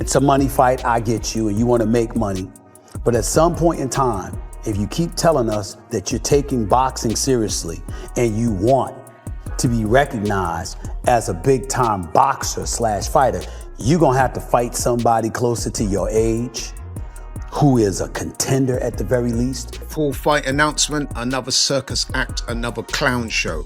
it's a money fight, I get you, and you want to make money. But at some point in time, if you keep telling us that you're taking boxing seriously and you want to be recognized as a big-time boxer / fighter, you're gonna have to fight somebody closer to your age, who is a contender at the very least. Full fight announcement, another circus act, another clown show.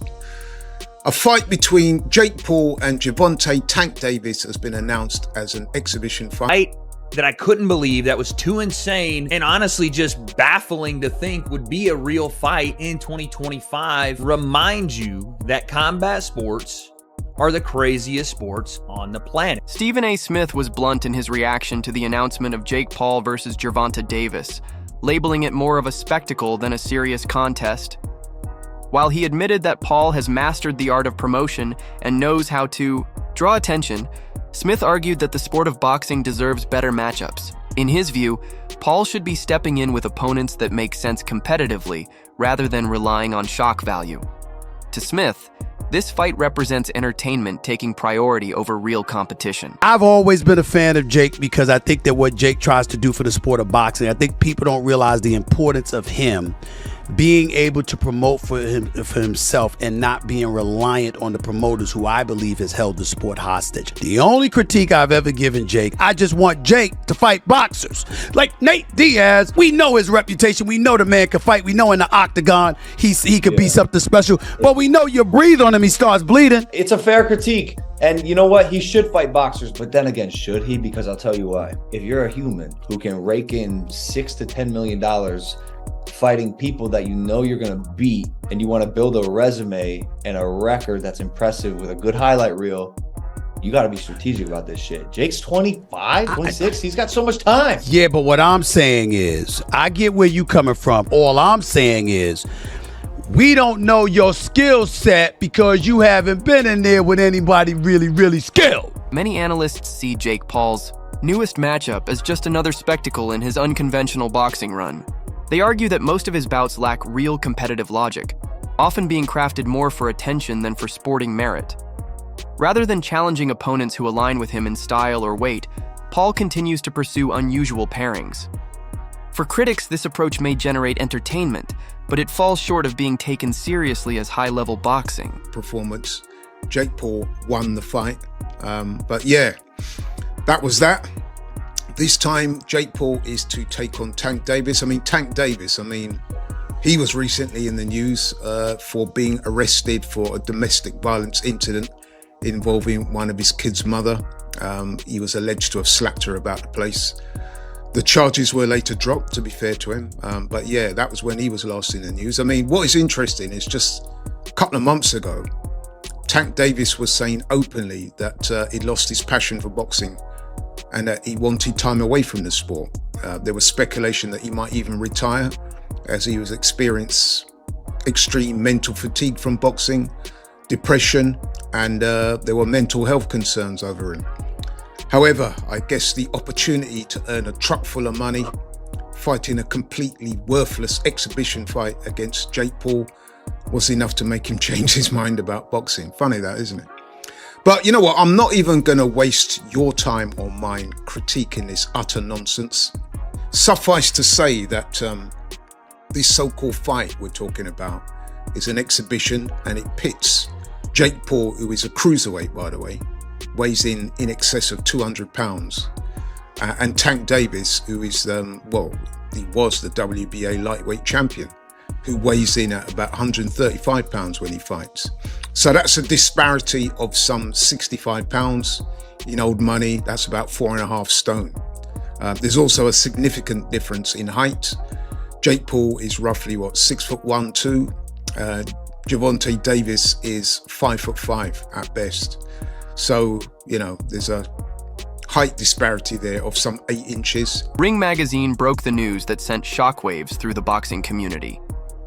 A fight between Jake Paul and Gervonta Tank Davis has been announced as an exhibition fight. That I couldn't believe, that was too insane and honestly just baffling to think would be a real fight in 2025. Remind you that combat sports are the craziest sports on the planet. Stephen A. Smith was blunt in his reaction to the announcement of Jake Paul versus Gervonta Davis, labeling it more of a spectacle than a serious contest. While he admitted that Paul has mastered the art of promotion and knows how to draw attention, Smith argued that the sport of boxing deserves better matchups. In his view, Paul should be stepping in with opponents that make sense competitively, rather than relying on shock value. To Smith, this fight represents entertainment taking priority over real competition. I've always been a fan of Jake because I think that what Jake tries to do for the sport of boxing, I think people don't realize the importance of him being able to promote for himself and not being reliant on the promoters who I believe has held the sport hostage. The only critique I've ever given Jake, I just want Jake to fight boxers. Like Nate Diaz, we know his reputation. We know the man can fight. We know in the octagon he could be something special. But we know you breathe on him, he starts bleeding. It's a fair critique. And you know what? He should fight boxers. But then again, should he? Because I'll tell you why. If you're a human who can rake in $6 to $10 million fighting people that you know you're going to beat, and you want to build a resume and a record that's impressive with a good highlight reel, you got to be strategic about this shit. Jake's 25, 26. He's got so much time. Yeah, but what I'm saying is, I get where you coming from. All I'm saying is, we don't know your skill set because you haven't been in there with anybody really skilled. Many analysts see Jake Paul's newest matchup as just another spectacle in his unconventional boxing run. They argue that most of his bouts lack real competitive logic, often being crafted more for attention than for sporting merit. Rather than challenging opponents who align with him in style or weight, Paul continues to pursue unusual pairings. For critics, this approach may generate entertainment, but it falls short of being taken seriously as high-level boxing. Performance. Jake Paul won the fight. But yeah, that was that. This time, Jake Paul is to take on Tank Davis. Tank Davis, he was recently in the news for being arrested for a domestic violence incident involving one of his kids' mother. He was alleged to have slapped her about the place. The charges were later dropped, to be fair to him. But yeah, that was when he was last in the news. What is interesting is just a couple of months ago, Tank Davis was saying openly that he'd lost his passion for boxing and that he wanted time away from the sport. There was speculation that he might even retire as he was experiencing extreme mental fatigue from boxing, depression, and there were mental health concerns over him. However, I guess the opportunity to earn a truck full of money, fighting a completely worthless exhibition fight against Jake Paul, was enough to make him change his mind about boxing. Funny that, isn't it? But you know what? I'm not even going to waste your time or mine critiquing this utter nonsense. Suffice to say that this so-called fight we're talking about is an exhibition, and it pits Jake Paul, who is a cruiserweight, by the way, weighs in excess of 200 pounds, and Tank Davis, who is, he was the WBA lightweight champion, who weighs in at about 135 pounds when he fights. So that's a disparity of some 65 pounds. In old money, that's about 4.5 stone. There's also a significant difference in height. Jake Paul is roughly 6'1", 2. Gervonta Davis is 5'5" at best. So, there's a height disparity there of some 8 inches. Ring Magazine broke the news that sent shockwaves through the boxing community.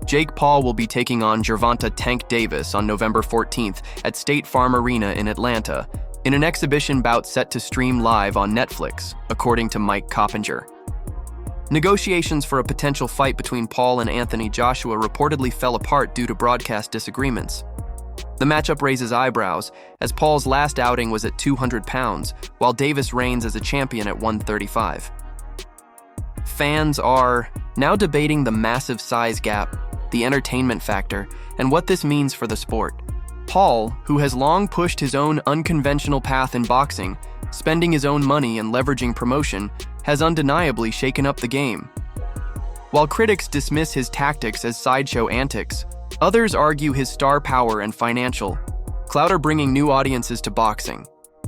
Jake Paul will be taking on Gervonta Tank Davis on November 14th at State Farm Arena in Atlanta, in an exhibition bout set to stream live on Netflix, according to Mike Coppinger. Negotiations for a potential fight between Paul and Anthony Joshua reportedly fell apart due to broadcast disagreements. The matchup raises eyebrows, as Paul's last outing was at 200 pounds, while Davis reigns as a champion at 135. Fans are now debating the massive size gap, the entertainment factor, and what this means for the sport. Paul, who has long pushed his own unconventional path in boxing, spending his own money and leveraging promotion, has undeniably shaken up the game. While critics dismiss his tactics as sideshow antics, others argue his star power and financial clout are bringing new audiences to boxing.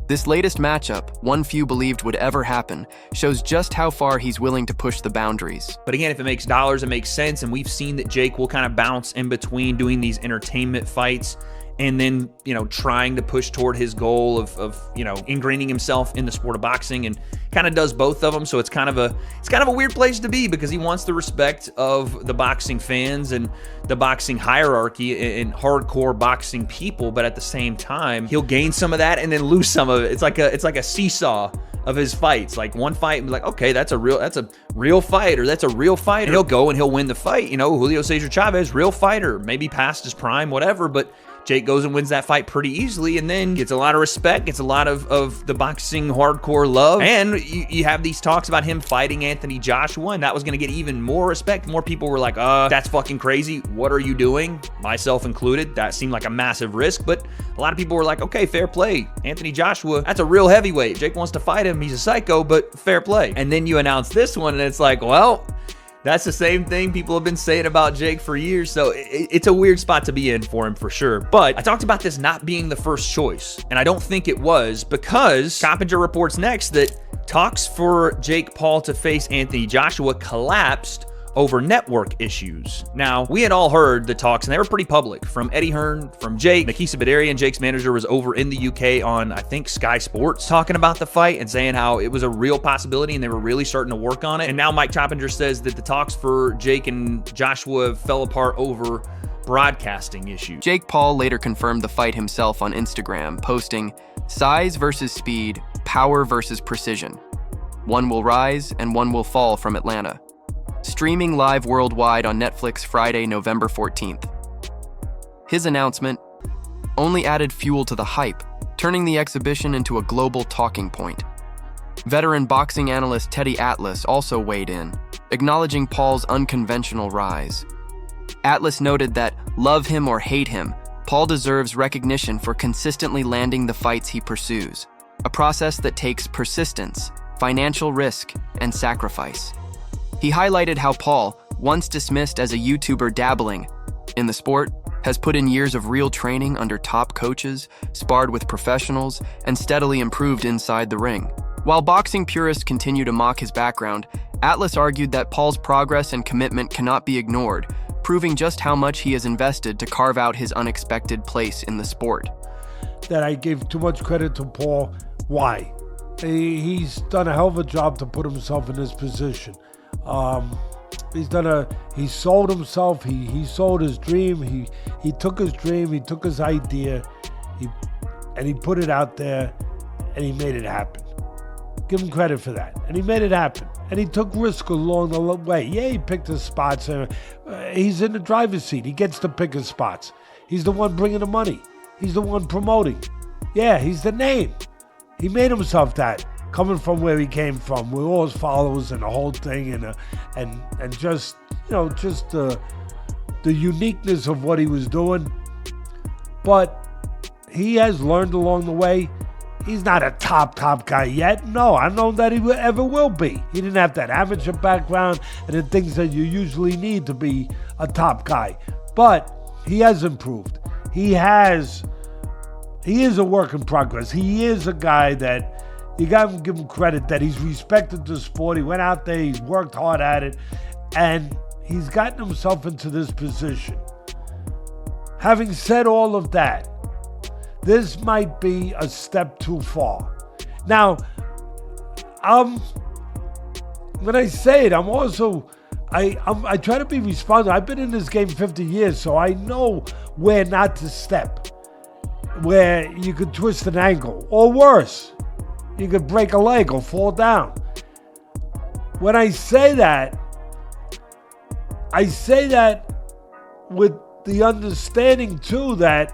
This latest matchup, one few believed would ever happen, shows just how far he's willing to push the boundaries. But again, if it makes dollars, it makes sense. And we've seen that Jake will kind of bounce in between doing these entertainment fights and then, trying to push toward his goal of ingraining himself in the sport of boxing, and kind of does both of them. So it's kind of a weird place to be, because he wants the respect of the boxing fans and the boxing hierarchy and hardcore boxing people, but at the same time, he'll gain some of that and then lose some of it. It's like a seesaw of his fights. Like one fight and be like, okay, that's a real fight, or that's a real fight. And he'll go and he'll win the fight. Julio Cesar Chavez, real fighter, maybe past his prime, whatever, but Jake goes and wins that fight pretty easily, and then gets a lot of respect, gets a lot of the boxing hardcore love. And you have these talks about him fighting Anthony Joshua, and that was going to get even more respect. More people were like, that's fucking crazy. What are you doing? Myself included. That seemed like a massive risk, but a lot of people were like, okay, fair play. Anthony Joshua, that's a real heavyweight. Jake wants to fight him. He's a psycho, but fair play. And then you announce this one, and it's like, well, that's the same thing people have been saying about Jake for years, so it's a weird spot to be in for him for sure. But I talked about this not being the first choice, and I don't think it was, because Coppinger reports next that talks for Jake Paul to face Anthony Joshua collapsed over network issues. Now, we had all heard the talks, and they were pretty public, from Eddie Hearn, from Jake. Nakisa Badarian, Jake's manager, was over in the UK on, I think, Sky Sports, talking about the fight and saying how it was a real possibility and they were really starting to work on it. And now Mike Coppinger says that the talks for Jake and Joshua fell apart over broadcasting issues. Jake Paul later confirmed the fight himself on Instagram, posting, "Size versus speed, power versus precision. One will rise and one will fall from Atlanta." Streaming live worldwide on Netflix Friday, November 14th. His announcement only added fuel to the hype, turning the exhibition into a global talking point. Veteran boxing analyst Teddy Atlas also weighed in, acknowledging Paul's unconventional rise. Atlas noted that, love him or hate him, Paul deserves recognition for consistently landing the fights he pursues, a process that takes persistence, financial risk, and sacrifice. He highlighted how Paul, once dismissed as a YouTuber dabbling in the sport, has put in years of real training under top coaches, sparred with professionals, and steadily improved inside the ring. While boxing purists continue to mock his background, Atlas argued that Paul's progress and commitment cannot be ignored, proving just how much he has invested to carve out his unexpected place in the sport. That I gave too much credit to Paul. Why? He's done a hell of a job to put himself in this position. He sold himself, he sold his dream, he took his dream, he took his idea, and he put it out there, and he made it happen. Give him credit for that. And he made it happen. And he took risk along the way. Yeah, he picked his spots. He's in the driver's seat. He gets to pick his spots. He's the one bringing the money. He's the one promoting. Yeah, he's the name. He made himself that. Coming from where he came from, with all his followers and the whole thing, and just the uniqueness of what he was doing. But he has learned along the way. He's not a top guy yet. No, I don't know that he ever will be. He didn't have that amateur background and the things that you usually need to be a top guy. But he has improved. He is a work in progress. He is a guy that you got to give him credit that he's respected the sport. He went out there, he's worked hard at it, and he's gotten himself into this position. Having said all of that, this might be a step too far. Now, when I say it, I'm also, I try to be responsible. I've been in this game 50 years, so I know where not to step, where you could twist an ankle, or worse, you could break a leg or fall down. When I say that with the understanding too that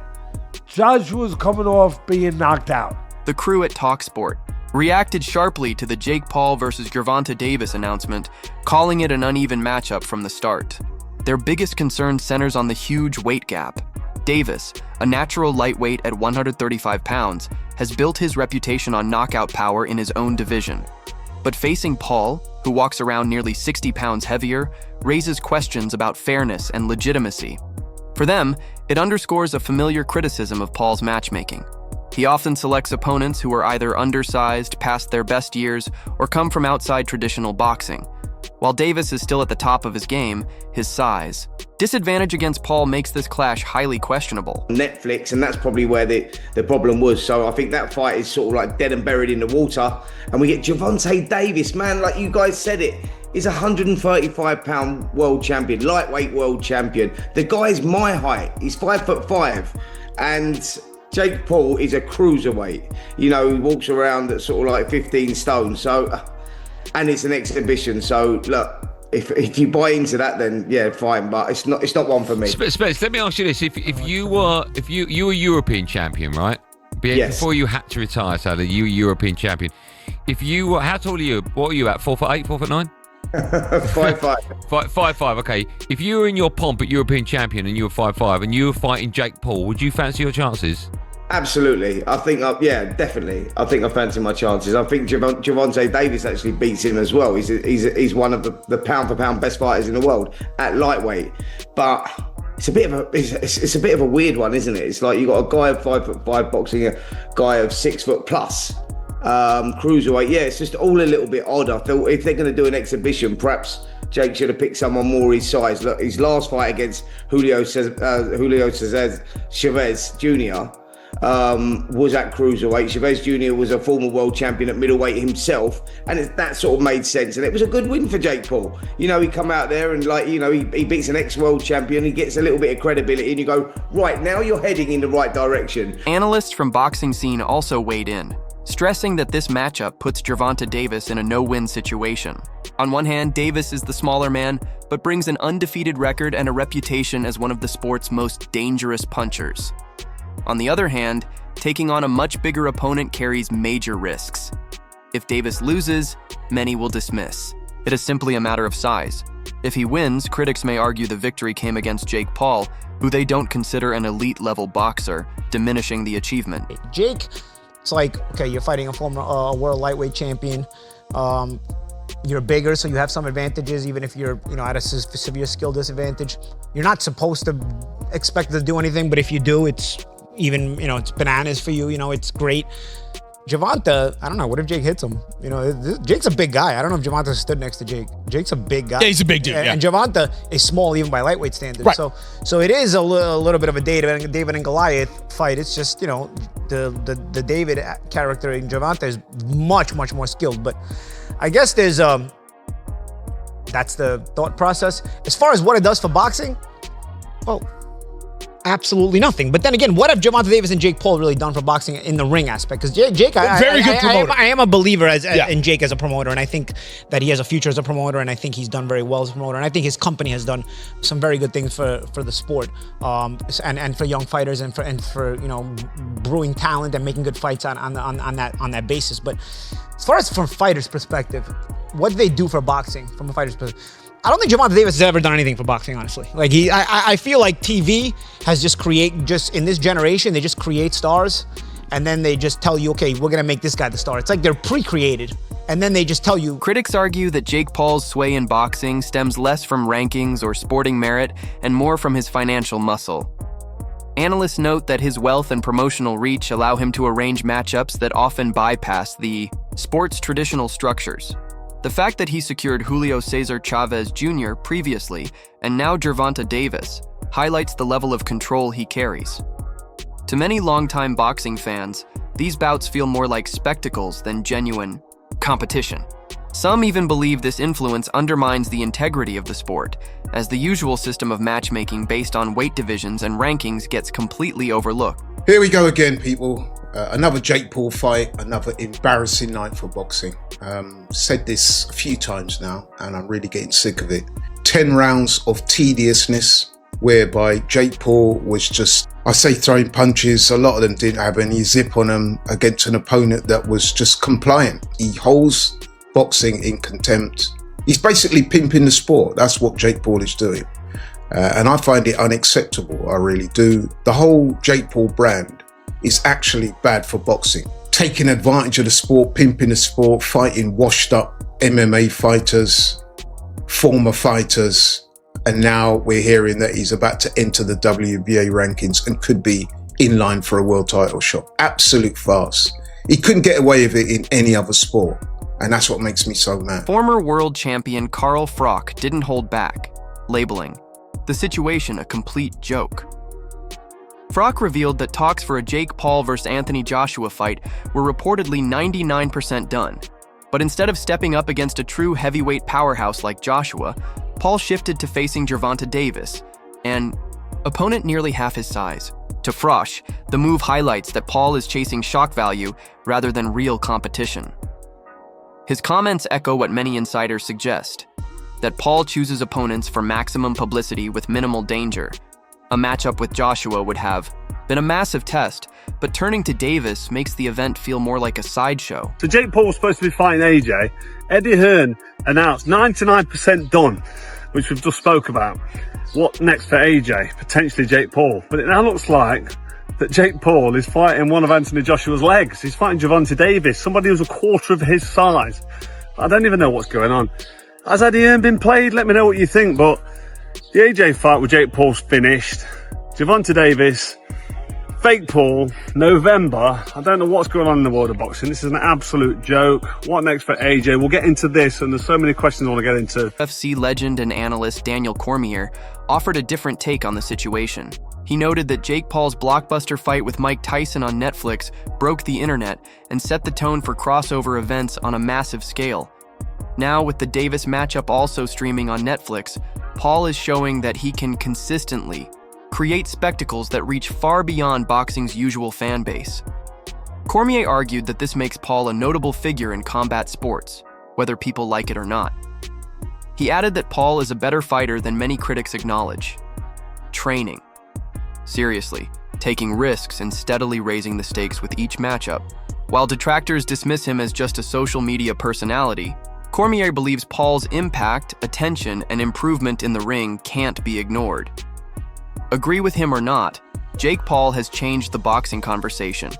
Joshua's coming off being knocked out. The crew at TalkSport reacted sharply to the Jake Paul versus Gervonta Davis announcement, calling it an uneven matchup from the start. Their biggest concern centers on the huge weight gap. Davis, a natural lightweight at 135 pounds, has built his reputation on knockout power in his own division. But facing Paul, who walks around nearly 60 pounds heavier, raises questions about fairness and legitimacy. For them, it underscores a familiar criticism of Paul's matchmaking. He often selects opponents who are either undersized, past their best years, or come from outside traditional boxing. While Davis is still at the top of his game, his size. Disadvantage against Paul makes this clash highly questionable. Netflix, and that's probably where the problem was. So I think that fight is sort of like dead and buried in the water. And we get Gervonta Davis, man, like you guys said it. He's a 135-pound world champion, lightweight world champion. The guy's my height. He's 5'5", and Jake Paul is a cruiserweight. You know, he walks around at sort of like 15 stone. So, and it's an exhibition. So look, if you buy into that, then yeah, fine. But it's not one for me. Spence, let me ask you this: if you were European champion, right? Yes. Before you had to retire, so that you were European champion. If you were, how tall are you? What are you at? 4'8", 4'9"? 5'5". 5'5". Okay. If you were in your pomp at European champion and you were 5'5" and you were fighting Jake Paul, would you fancy your chances? Absolutely. I think, yeah, definitely. I think I fancy my chances. I think Gervonta Davis actually beats him as well. He's one of the pound for pound best fighters in the world at lightweight. But it's a bit of a weird one, isn't it? It's like you got a guy of 5'5" boxing a guy of 6 foot plus. Cruiserweight. Yeah, it's just all a little bit odd. I feel if they're going to do an exhibition, perhaps Jake should have picked someone more his size. Look, his last fight against Julio Cesar Chavez Jr. Was at cruiserweight. Chavez Jr. was a former world champion at middleweight himself, and that sort of made sense. And it was a good win for Jake Paul. You know, he come out there and he beats an ex-world champion. He gets a little bit of credibility, and you go, right, now you're heading in the right direction. Analysts from Boxing Scene also weighed in, stressing that this matchup puts Gervonta Davis in a no-win situation. On one hand, Davis is the smaller man, but brings an undefeated record and a reputation as one of the sport's most dangerous punchers. On the other hand, taking on a much bigger opponent carries major risks. If Davis loses, many will dismiss. It is simply a matter of size. If he wins, critics may argue the victory came against Jake Paul, who they don't consider an elite-level boxer, diminishing the achievement. Jake, it's like, okay, you're fighting a former world lightweight champion. You're bigger, so you have some advantages, even if you're, at a severe skill disadvantage. You're not supposed to expect to do anything, but if you do, it's even, it's bananas for you. It's great. Gervonta, I don't know. What if Jake hits him? Jake's a big guy. I don't know if Gervonta stood next to Jake. Jake's a big guy. Yeah, he's a big dude. Yeah. And Gervonta is small even by lightweight standards. Right. So it is a little bit of a David and Goliath fight. It's just, the David character in Gervonta is much, much more skilled. But I guess that's the thought process. As far as what it does for boxing, well, absolutely nothing. But then again, what have Gervonta Davis and Jake Paul really done for boxing in the ring aspect? Because Jake, very good promoter. I am a believer in Jake as a promoter, and I think that he has a future as a promoter, and I think he's done very well as a promoter, and I think his company has done some very good things for the sport, and for young fighters, and for brewing talent and making good fights on that basis. But as far as from fighters' perspective, what do they do for boxing from a fighter's perspective? I don't think Gervonta Davis has ever done anything for boxing, honestly. Like I feel like TV has just in this generation, they just create stars, and then they just tell you, okay, we're gonna make this guy the star. It's like they're pre-created, and then they just tell you. Critics argue that Jake Paul's sway in boxing stems less from rankings or sporting merit and more from his financial muscle. Analysts note that his wealth and promotional reach allow him to arrange matchups that often bypass the sport's traditional structures. The fact that he secured Julio Cesar Chavez Jr. previously, and now Gervonta Davis, highlights the level of control he carries. To many longtime boxing fans, these bouts feel more like spectacles than genuine competition. Some even believe this influence undermines the integrity of the sport, as the usual system of matchmaking based on weight divisions and rankings gets completely overlooked. Here we go again, people. Another Jake Paul fight, another embarrassing night for boxing. Said this a few times now, and I'm really getting sick of it. 10 rounds of tediousness, whereby Jake Paul was just I say throwing punches, a lot of them didn't have any zip on them against an opponent that was just compliant. He holds boxing in contempt. He's basically pimping the sport. That's what Jake Paul is doing. And I find it unacceptable, I really do. The whole Jake Paul brand is actually bad for boxing. Taking advantage of the sport, pimping the sport, fighting washed up MMA fighters, former fighters, and now we're hearing that he's about to enter the WBA rankings and could be in line for a world title shot. Absolute farce. He couldn't get away with it in any other sport, and that's what makes me so mad. Former world champion Carl Froch didn't hold back, labeling the situation a complete joke. Froch revealed that talks for a Jake Paul vs. Anthony Joshua fight were reportedly 99% done. But instead of stepping up against a true heavyweight powerhouse like Joshua, Paul shifted to facing Gervonta Davis, an opponent nearly half his size. To Froch, the move highlights that Paul is chasing shock value rather than real competition. His comments echo what many insiders suggest, that Paul chooses opponents for maximum publicity with minimal danger. A matchup with Joshua would have been a massive test, but turning to Davis makes the event feel more like a sideshow. So Jake Paul was supposed to be fighting AJ. Eddie Hearn announced 99% done, which we've just spoke about. What next for AJ? Potentially Jake Paul. But it now looks like that Jake Paul is fighting one of Anthony Joshua's legs. He's fighting Gervonta Davis, somebody who's a quarter of his size. I don't even know what's going on. Has Eddie Hearn been played? Let me know what you think, but the AJ fight with Jake Paul's finished. Gervonta Davis, fake Paul, November. I don't know what's going on in the world of boxing. This is an absolute joke. What next for AJ? We'll get into this, and there's so many questions I want to get into. UFC legend and analyst Daniel Cormier offered a different take on the situation. He noted that Jake Paul's blockbuster fight with Mike Tyson on Netflix broke the internet and set the tone for crossover events on a massive scale. Now, with the Davis matchup also streaming on Netflix, Paul is showing that he can consistently create spectacles that reach far beyond boxing's usual fan base. Cormier argued that this makes Paul a notable figure in combat sports, whether people like it or not. He added that Paul is a better fighter than many critics acknowledge. Training. Seriously, taking risks and steadily raising the stakes with each matchup. While detractors dismiss him as just a social media personality, Cormier believes Paul's impact, attention, and improvement in the ring can't be ignored. Agree with him or not, Jake Paul has changed the boxing conversation,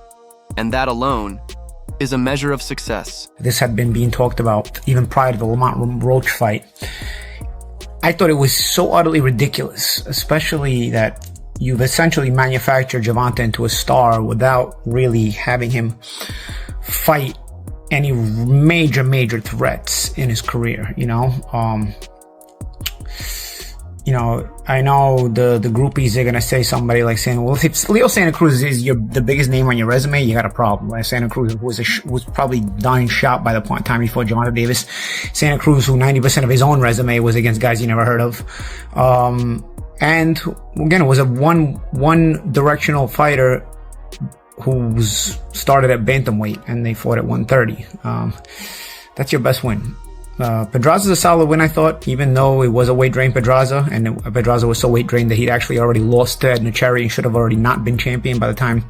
and that alone is a measure of success. This had been being talked about even prior to the Lamont Roach fight. I thought it was so utterly ridiculous, especially that you've essentially manufactured Gervonta into a star without really having him fight any major threats in his career, you know? I know the groupies are gonna say somebody like saying, well, if Leo Santa Cruz is the biggest name on your resume, you got a problem. Like Santa Cruz was probably dying shot by the time he fought Gervonta Davis. Santa Cruz, who 90% of his own resume was against guys you never heard of. And again, it was a one directional fighter who started at bantamweight and they fought at 130. That's your best win. Pedraza's a solid win, I thought, even though it was a weight drain Pedraza, and Pedraza was so weight drained that he'd actually already lost to Edna Cherry and should have already not been champion by the time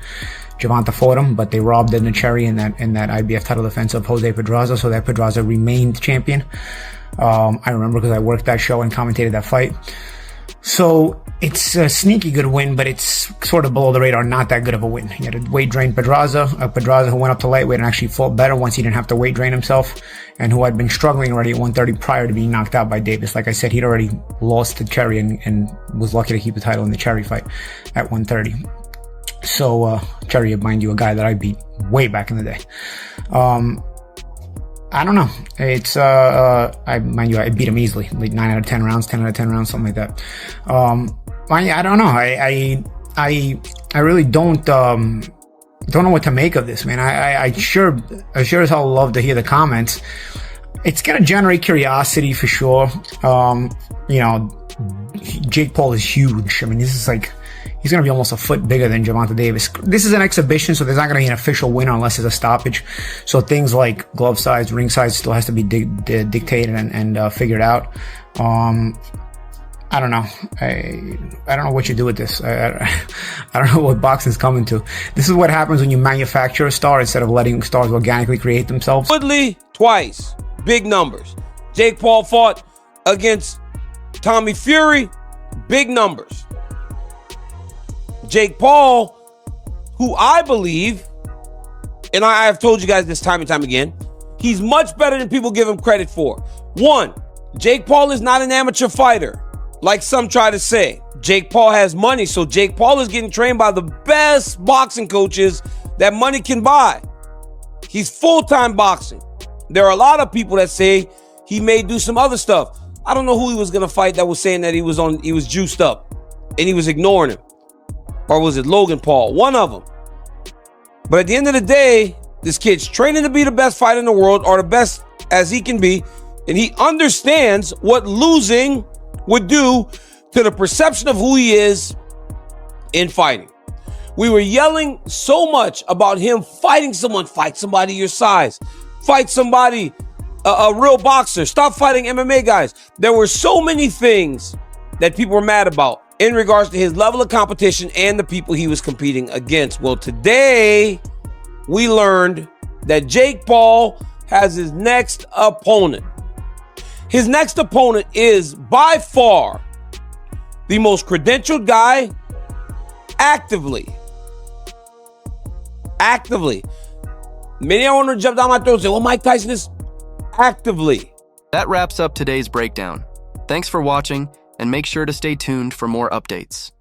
Gervonta fought him, but they robbed Edna Cherry in that IBF title defense of Jose Pedraza, so that Pedraza remained champion. I remember because I worked that show and commentated that fight. So it's a sneaky good win, but it's sort of below the radar, not that good of a win. He had a weight drain Pedraza who went up to lightweight and actually fought better once he didn't have to weight drain himself, and who had been struggling already at 130 prior to being knocked out by Davis. Like I said, he'd already lost to Cherry and was lucky to keep the title in the Cherry fight at 130. So Cherry, mind you, a guy that I beat way back in the day. I don't know. It's I beat him easily, like 9 out of 10 rounds, 10 out of 10 rounds, something like that. I don't know. I really don't know what to make of this, man. I sure as hell love to hear the comments. It's gonna generate curiosity for sure. Jake Paul is huge. I mean, this is like, he's going to be almost a foot bigger than Gervonta Davis. This is an exhibition, so there's not going to be an official winner unless it's a stoppage. So things like glove size, ring size still has to be dictated and figured out. I don't know. I don't know what you do with this. I don't know what boxing's coming to. This is what happens when you manufacture a star instead of letting stars organically create themselves. Woodley, twice. Big numbers. Jake Paul fought against Tommy Fury. Big numbers. Jake Paul, who I believe, and I have told you guys this time and time again, he's much better than people give him credit for. One, Jake Paul is not an amateur fighter, like some try to say. Jake Paul has money, so Jake Paul is getting trained by the best boxing coaches that money can buy. He's full-time boxing. There are a lot of people that say he may do some other stuff. I don't know who he was going to fight that was saying that he was juiced up and he was ignoring him. Or was it Logan Paul? One of them. But at the end of the day, this kid's training to be the best fighter in the world, or the best as he can be, and he understands what losing would do to the perception of who he is in fighting. We were yelling so much about him fighting someone. Fight somebody your size. Fight somebody, a real boxer. Stop fighting MMA guys. There were so many things that people were mad about in regards to his level of competition and the people he was competing against. Well, today we learned that Jake Paul has his next opponent. His next opponent is by far the most credentialed guy actively. Many I want to jump down my throat and say, well, Mike Tyson is actively. That wraps up today's breakdown. Thanks for watching, and make sure to stay tuned for more updates.